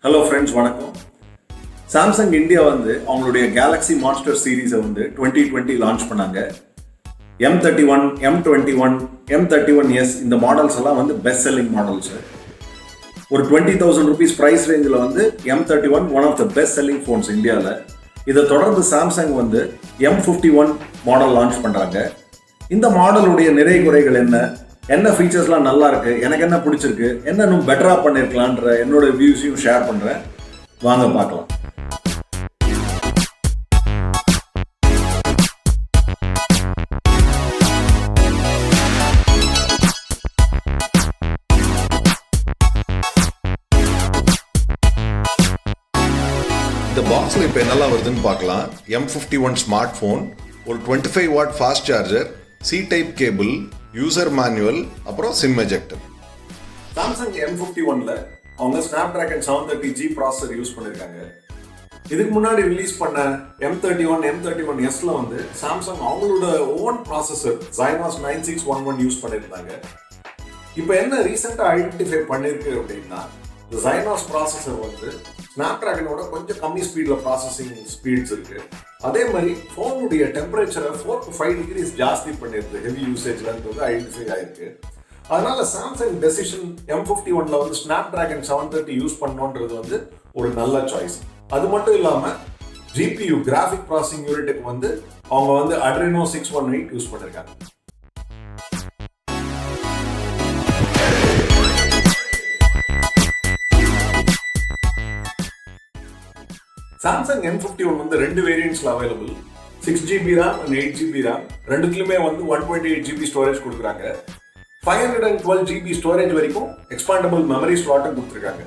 Hello friends, வணக்கம். Samsung India வந்து அவங்களுடைய கேலக்ஸி மான்ஸ்டர் சீரீஸை வந்து 2020 லான்ச் பண்ணாங்க. M31, M21, M31s இந்த மாடல்ஸ் எல்லாம் வந்து பெஸ்ட் செல்லிங் மாடல்ஸ். ஒரு 20,000 rupees ப்ரைஸ் ரேஞ்சில் வந்து M31 one of the best selling phones இந்தியாவில். இதை தொடர்ந்து சாம்சங் வந்து M51 மாடல் லான்ச் பண்ணுறாங்க. இந்த மாடலுடைய நிறை குறைகள் என்ன ஃபீச்சர்ஸ்லாம் நல்லா இருக்கு, எனக்கு என்ன பிடிச்சிருக்கு, என்ன இன்னும் பெட்டரா பண்ணிருக்கலான்ற என்னோட வியூஸையும் ஷேர் பண்றேன். வாங்க பார்க்கலாம். இந்த பாக்ஸ்ல இப்போ என்னெல்லாம் வருதுன்னு பார்க்கலாம். M51 ஸ்மார்ட் ஃபோன், ஒரு 25 watt fast charger, C type cable, user manual, அப்புறம் சிம் எஜெக்டர். சாம்சங் M51ல அவங்க Snapdragon 730G ப்ராசஸர் யூஸ் பண்ணிருக்காங்க. இதுக்கு முன்னாடி ரிலீஸ் பண்ண M31, M31sல வந்து சாம்சங் அவங்களோட ஓன் ப்ராசஸர் Exynos 9611 யூஸ் பண்ணியிருந்தாங்க. இப்போ என்ன ரீசெண்டாக ஐடென்டிஃபை பண்ணிருக்கு அப்படின்னா, Exynos ப்ராசஸர் வந்து Snapdragonோட கொஞ்சம் கம்மி ஸ்பீடில் ப்ராசஸிங் ஸ்பீட்ஸ் இருக்கு. அதே மாதிரி ஃபோனுடைய டெம்பரேச்சரை 4 to 5 degrees ஜாஸ்தி பண்ணிருக்கு ஹெவி யூசேஜ்லன்றது ஐடென்டிஃபை ஆயிருக்கு. அதனால சாம்சங் டெசிஷன் M51ல வந்து Snapdragon 730 யூஸ் பண்ணோன்றது வந்து ஒரு நல்ல சாய்ஸ். அது மட்டும் இல்லாமல் GPU கிராஃபிக் ப்ராசஸிங் யூனிட்டுக்கு வந்து அவங்க வந்து Adreno 618 யூஸ் பண்ணிருக்காங்க. சாம்சங் M51 வந்து ரெண்டு வேரியன்ட்ஸ்ல available. 6GB RAM and 8GB RAM ரெண்டுத்துலயுமே வந்து 128GB ஸ்டோரேஜ் கொடுக்குறாங்க. 512GB ஸ்டோரேஜ் வரைக்கும் எக்ஸ்பாண்டபிள் மெமரி ஸ்லாட்டும் கொடுத்துருக்காங்க.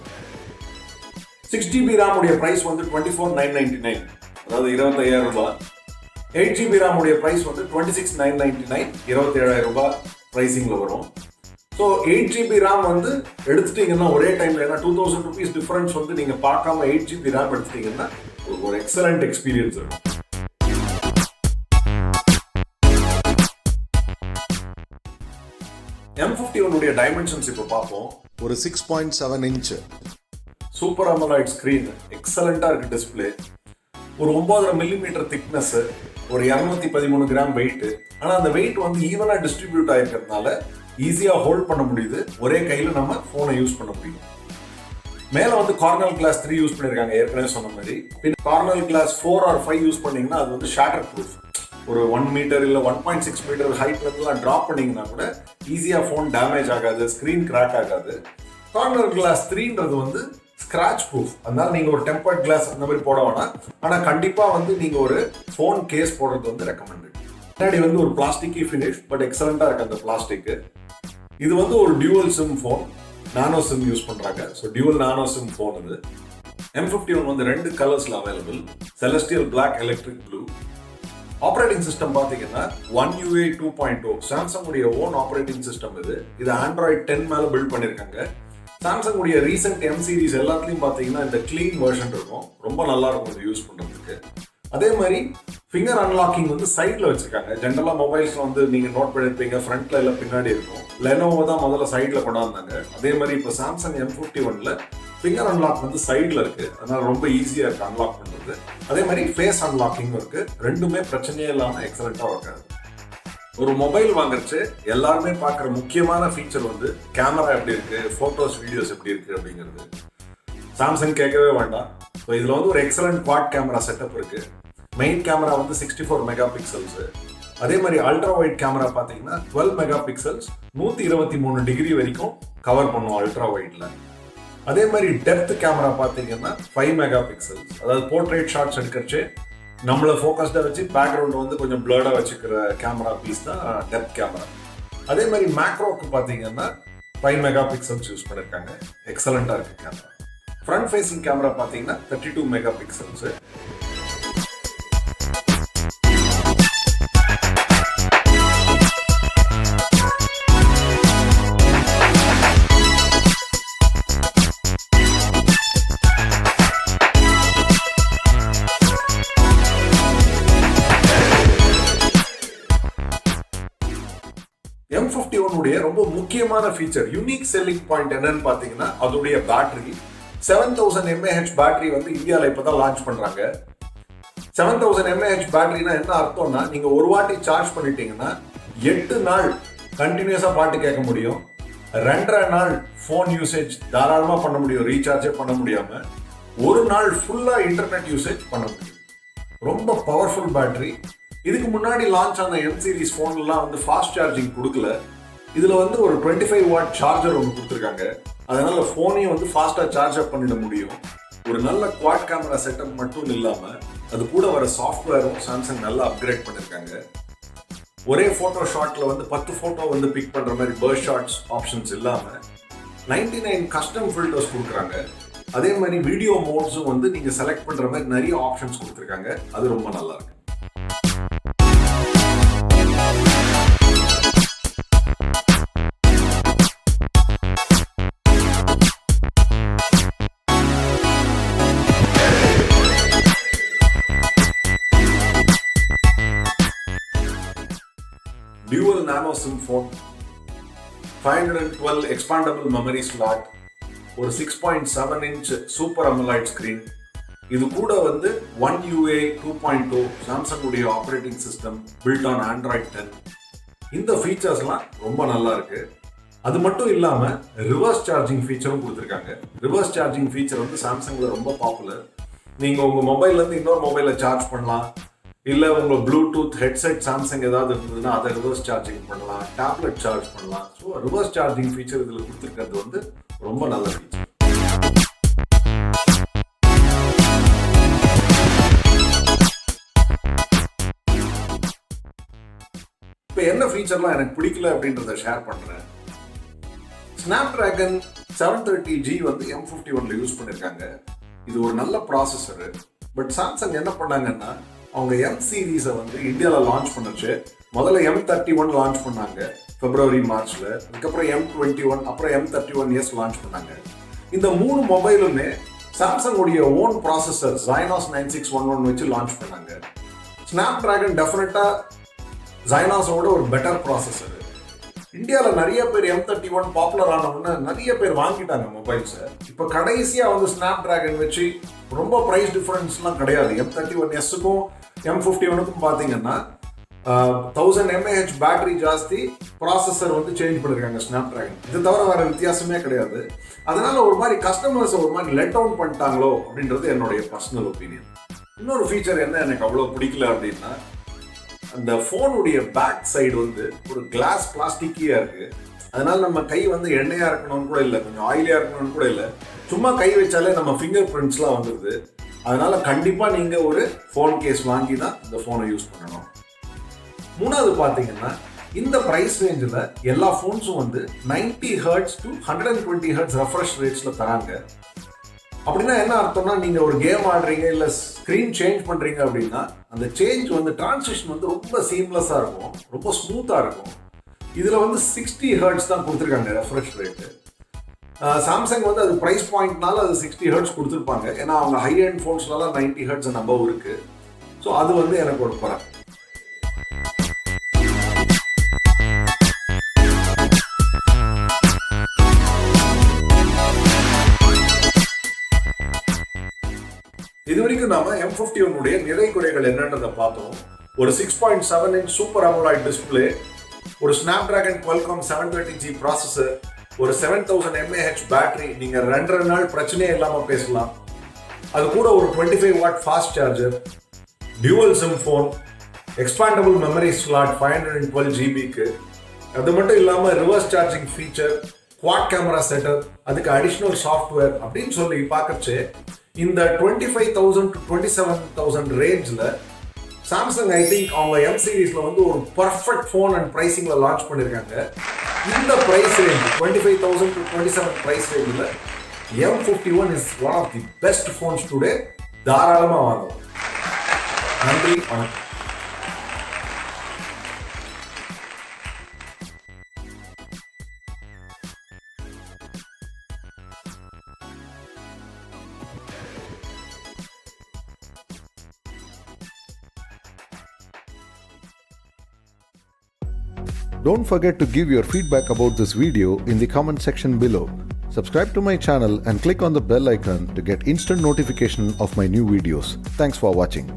6GB RAM உடைய பிரைஸ் வந்து 24,999, அதாவது 25,000 ரூபாய். 8GB RAM உடைய பிரைஸ் வந்து 26,999, 27,000 ரூபாய் பிரைசிங்ல வரும். ஸோ 8GB RAM வந்து எடுத்துட்டீங்கன்னா ஒரே டைம்ல, ஏன்னா 2,000 rupees டிஃபரன்ஸ் வந்து நீங்க பார்க்காம 8GB RAM எடுத்துட்டீங்கன்னா ஒரு எக்ஸலண்ட் எக்ஸ்பீரியன்ஸ் இருக்கும். M51 உடைய டைமென்ஷன்ஸ் இப்போ பார்ப்போம். ஒரு 6.7 inch சூப்பர் AMOLED ஸ்கிரீன், எக்ஸலண்டா இருக்கு டிஸ்பிளே. ஒரு 9.5 mm திக்னஸ், ஒரு 213 கிராம் வெயிட். ஆனா அந்த வெயிட் வந்து ஈவனா டிஸ்ட்ரிபியூட் ஆயிருக்கிறதுனால ஈஸியா ஹோல்ட் பண்ண முடியுது. ஒரே கையில நம்ம போனை யூஸ் பண்ண முடியும். மேல வந்து கார்னல் கிளாஸ் 3 யூஸ் பண்ணிருக்காங்க, ஏற்கனவே சொன்ன மாதிரி. பின் கார்னல் கிளாஸ் 4 or 5 யூஸ் பண்ணீங்கன்னா அது வந்து ஷாட்டர் ப்ரூஃப். ஒரு 1 மீட்டர் இல்ல 1.6 மீட்டர் ஹைட்ல இருந்தெல்லாம் டிராப் பண்ணீங்கன்னா கூட ஈஸியா போன் டேமேஜ் ஆகாது, ஸ்கிரீன் கிராக் ஆகாது. கார்னல் கிளாஸ் 3ன்றது வந்து ஸ்கிராச் ப்ரூஃப். அதனால நீங்க ஒரு டெம்பர்ட் கிளாஸ் அந்த மாதிரி போட வேணாம். ஆனா கண்டிப்பா வந்து நீங்க ஒரு போன் கேஸ் போடுறது வந்து ரெக்கமெண்டட். முன்னாடி வந்து ஒரு பிளாஸ்டிக்கி ஃபினிஷ், பட் எக்ஸலண்டா இருக்கு அந்த பிளாஸ்டிக். இது வந்து ஒரு dual SIM phone, nano SIM use பண்றாங்க. So dual nano SIM phone இது. M51 வந்து ரெண்டு கலர்ஸ்ல available, celestial black, electric blue. Operating system பாத்தீங்கன்னா One UI 2.0 சாம்சங் உடைய ஓன் ஆப்ரேட்டிங் சிஸ்டம் இது. இது Android 10 மேல பில்ட் பண்ணிருக்காங்க. சாம்சங் உடைய ரீசெண்ட் M சீரிஸ் எல்லாத்துலயும் பாத்தீங்கன்னா இந்த கிளீன் வெர்ஷன் இருக்கும், ரொம்ப நல்லா இருக்கும் இது யூஸ் பண்றதுக்கு. அதே மாதிரி ஃபிங்கர் அன்லாக்கிங் வந்து சைட்ல வச்சிருக்காங்க. ஜென்ரலா மொபைல்ஸ்ல வந்து நீங்க நோட் பண்ணிருப்பீங்க, ஃப்ரண்ட்ல இல்ல பின்னாடி இருக்கும். லெனோவோ தான் முதல்ல சைட்ல கொண்டாந்தாங்க. அதே மாதிரி இப்போ சாம்சங் M51ல ஃபிங்கர் அன்லாக் வந்து சைட்ல இருக்கு, அதனால ரொம்ப ஈஸியா இருக்கு அன்லாக் பண்றது. அதே மாதிரி ஃபேஸ் அன்லாக்கிங் இருக்கு. ரெண்டுமே பிரச்சனையே இல்லாம எக்ஸலண்டா இருக்காது. ஒரு மொபைல் வாங்குறச்சு எல்லாருமே பார்க்குற முக்கியமான ஃபீச்சர் வந்து கேமரா எப்படி இருக்கு, போட்டோஸ் வீடியோஸ் எப்படி இருக்கு அப்படிங்கிறது. சாம்சங் கேட்கவே வேண்டாம். ஸோ இதுல வந்து ஒரு எக்ஸலண்ட் குவாட் கேமரா செட்டப் இருக்கு. மெயின் கேமரா வந்து 64 மெகா பிக்சல்ஸ். அதே மாதிரி அல்ட்ரா வைட் கேமரா பார்த்தீங்கன்னா 12 மெகா பிக்சல்ஸ், 123 டிகிரி வரைக்கும் கவர் பண்ணும் அல்ட்ரா வைட்ல. அதே மாதிரி டெப்த் கேமரா பார்த்தீங்கன்னா 5 மெகா பிக்சல்ஸ், அதாவது போர்ட்ரேட் ஷாட்ஸ் எடுக்கிறச்சு நம்மளை ஃபோக்கஸ்டா வச்சு பேக்ரவுண்ட் வந்து கொஞ்சம் பிளர்டா வச்சுக்கிற கேமரா பீஸ் தான் டெப்த் கேமரா. அதே மாதிரி மேக்ரோக்கு பார்த்தீங்கன்னா 5 மெகா பிக்சல்ஸ் யூஸ் பண்ணிருக்காங்க, எக்ஸலண்டா இருக்கு கேமரா. ஃப்ரண்ட் ஃபேசிங் கேமரா பார்த்தீங்கன்னா 32 மெகா பிக்சல்ஸ். M51 உடைய ரொம்ப முக்கியமான ஃபீச்சர், யூனிக் செல்லிங் பாயிண்ட் என்னன்னு பார்த்தீங்கன்னா அதோடைய பேட்டரி. 7000 mAh பேட்டரி வந்து இந்தியாவில் இப்போ தான் லான்ச் பண்ணுறாங்க. 7000 mAh பேட்டரினா என்ன அர்த்தம்னா, நீங்கள் ஒரு வாட்டி சார்ஜ் பண்ணிட்டீங்கன்னா 8 நாள் கண்டினியூஸாக பாட்டு கேட்க முடியும். 2.5 நாள் ஃபோன் யூசேஜ் தாராளமாக பண்ண முடியும், ரீசார்ஜே பண்ண முடியாமல். ஒரு நாள் ஃபுல்லாக இன்டர்நெட் யூசேஜ் பண்ண முடியும். ரொம்ப பவர்ஃபுல் பேட்டரி. இதுக்கு முன்னாடி லான்ச் ஆன M சீரிஸ் ஃபோன்லாம் வந்து ஃபாஸ்ட் சார்ஜிங் கொடுக்கல. இதில் வந்து ஒரு 25 வாட் சார்ஜர் ஒன்று கொடுத்துருக்காங்க. அதனால ஃபோனையும் வந்து ஃபாஸ்ட்டாக சார்ஜ் அப் பண்ணிட முடியும். ஒரு நல்ல குவாட் கேமரா செட்டப் மட்டும் இல்லாமல் அது கூட வர சாஃப்ட்வேரும் சாம்சங் நல்லா அப்கிரேட் பண்ணியிருக்காங்க. ஒரே ஃபோட்டோ ஷாட்டில் வந்து 10 ஃபோட்டோ வந்து பிக் பண்ணுற மாதிரி பர்ஸ்ட் ஷாட்ஸ் ஆப்ஷன்ஸ் இல்லாமல் 99 கஸ்டம் ஃபில்டர்ஸ் கொடுக்குறாங்க. அதே மாதிரி வீடியோ மோட்ஸும் வந்து நீங்கள் செலக்ட் பண்ணுற மாதிரி நிறைய ஆப்ஷன்ஸ் கொடுத்துருக்காங்க. அது ரொம்ப நல்லா இருக்கு. Dual nano SIM phone, 512 expandable memory slot, ஒரு 6.7 inch Super AMOLED screen. இது கூட வந்து One UI 2.0 சாம்சங் உடைய operating system built on Android 10. இந்த ஃபீச்சர்ஸ்லாம் ரொம்ப நல்லா இருக்கு. அது மட்டும் இல்லாம ரிவர்ஸ் சார்ஜிங் ஃபீச்சரும் கொடுத்துருக்காங்க. ரிவர்ஸ் சார்ஜிங் ஃபீச்சர் வந்து சாம்சங்ல ரொம்ப பாப்புலர். நீங்க உங்க மொபைல்ல இருந்து இன்னொரு மொபைலை சார்ஜ் பண்ணலாம். இல்லை உங்கள் ப்ளூடூத் ஹெட்செட் சாம்சங் ஏதாவது இருந்ததுன்னா அதை ரிவர்ஸ் சார்ஜிங் பண்ணலாம், டேப்லெட் சார்ஜ் பண்ணலாம். ஸோ ரிவர்ஸ் சார்ஜிங் ஃபீச்சர் இதில் கொடுத்துருக்கிறது வந்து ரொம்ப நல்ல ஃபீச்சர். இப்போ என்ன ஃபீச்சர்லாம் எனக்கு பிடிக்கல அப்படின்றத ஷேர் பண்ணுறேன். Snapdragon 730G வந்து M51ல யூஸ் பண்ணியிருக்காங்க. இது ஒரு நல்ல ப்ராசஸரு. பட் சாம்சங் என்ன பண்ணாங்கன்னா, அவங்க M சீரீஸை வந்து இந்தியாவில் லான்ச் பண்ணுச்சு. முதல்ல M31 லான்ச் பண்ணாங்க பிப்ரவரி மார்ச்ல. அதுக்கப்புறம் M21, அப்புறம் M31s லான்ச் பண்ணாங்க. இந்த 3 மொபைலுமே சாம்சங் உடைய ஓன் ப்ராசஸர் Exynos 9611 வச்சு லான்ச் பண்ணாங்க. Snapdragon டெஃபினட்டா Exynosோட ஒரு பெட்டர் ப்ராசஸர். இந்தியாவில் நிறைய பேர் M31 பாப்புலர் ஆனவுடனே நிறைய பேர் வாங்கிட்டாங்க மொபைல்ஸை. இப்போ கடைசியாக வந்து Snapdragon வச்சு ரொம்ப ப்ரைஸ் டிஃபரன்ஸ்லாம் கிடையாது. M31sக்கும் M51க்கும் பார்த்தீங்கன்னா 1000 mAh பேட்டரி ஜாஸ்தி, ப்ராசஸர் வந்து சேஞ்ச் பண்ணியிருக்காங்க Snapdragon. இது தவிர வேறு வித்தியாசமே கிடையாது. அதனால ஒரு மாதிரி கஸ்டமர்ஸை ஒரு மாதிரி லெட் டவுன் பண்ணிட்டாங்களோ அப்படின்றது என்னுடைய பர்சனல் ஒப்பீனியன். இன்னொரு ஃபீச்சர் என்ன எனக்கு அவ்வளோ பிடிக்கல அப்படின்னா, அந்த ஃபோனுடைய பேக் சைடு வந்து ஒரு கிளாஸ் பிளாஸ்டிக்கியா இருக்கு. அதனால நம்ம கை வந்து எண்ணெயா இருக்கணும்னு கூட இல்லை, கொஞ்சம் ஆயிலியா இருக்கணும்னு கூட இல்லை. சும்மா கை வச்சாலே நம்ம ஃபிங்கர் பிரிண்ட்ஸ்லாம் வந்துடுது. அதனால கண்டிப்பா நீங்க ஒரு ஃபோன் கேஸ் வாங்கி தான் இந்த ஃபோனை யூஸ் பண்ணணும். மூணாவது பார்த்தீங்கன்னா, இந்த பிரைஸ் ரேஞ்சில் எல்லா ஃபோன்ஸும் வந்து 90 Hz to 120 Hz ரெஃப்ரெஷ் ரேட்ஸ்ல தராங்க. அப்படின்னா என்ன அர்த்தம்னா, நீங்க ஒரு கேம் ஆடுறீங்க இல்லை ஸ்க்ரீன் சேஞ்ச் பண்றீங்க அப்படின்னா அந்த சேஞ்ச் வந்து டிரான்சிஷன் வந்து ரொம்ப சீம்லெஸ்ஸாக இருக்கும், ரொம்ப ஸ்மூத்தாக இருக்கும். இதில் வந்து 60 Hz தான் கொடுத்துருக்காங்க ரெஃப்ரெஷ் ரேட்டு. சாம்சங் வந்து அது ப்ரைஸ் பாயிண்ட்னால அது 60 Hz கொடுத்துருப்பாங்க. ஏன்னா அவங்க ஹை அண்ட் ஃபோன்ஸ்லாம் 90 Hz நம்பர் இருக்கு. ஸோ அது வந்து எனக்கு ஒரு பரம். இது வரைக்கும் நாம M51 உடைய நிறை குறைகள் என்னன்றதை பார்த்தோம். ஒரு 6.7 inch சூப்பர் AMOLED டிஸ்பிளே, ஒரு Snapdragon Qualcomm 730G ப்ராசஸர், ஒரு 7000 mAh பேட்டரி, நீங்க 2.5 நாள் பிரச்சனையே இல்லாம பேசலாம். அது கூட ஒரு 25 watt fast charger, dual SIM phone, expandable memory slot 512 GBக்கு. அது மட்டும் இல்லாம reverse charging feature, quad camera setup, அதுக்கு அடிஷனல் சாஃப்ட்வேர் அப்படின்னு சொல்லி பார்க்கச்சு இந்த 25,000 to 27,000 ரேஞ்சில் சாம்சங் ஐ திங்க் அவங்க M சீரீஸ்ல வந்து ஒரு பர்ஃபெக்ட் ஃபோன் அண்ட் ப்ரைசிங்ல லான்ச் பண்ணியிருக்காங்க. இந்த ப்ரைஸ் ரேஞ்ச் 25,000 to 27 ப்ரைஸ் ரேஞ்சில் M51 is one of the best phones today. தாராளமாக வாங்கலாம். நன்றி, வணக்கம். Don't forget to give your feedback about this video in the comment section below. Subscribe to my channel and click on the bell icon to get instant notification of my new videos. Thanks for watching.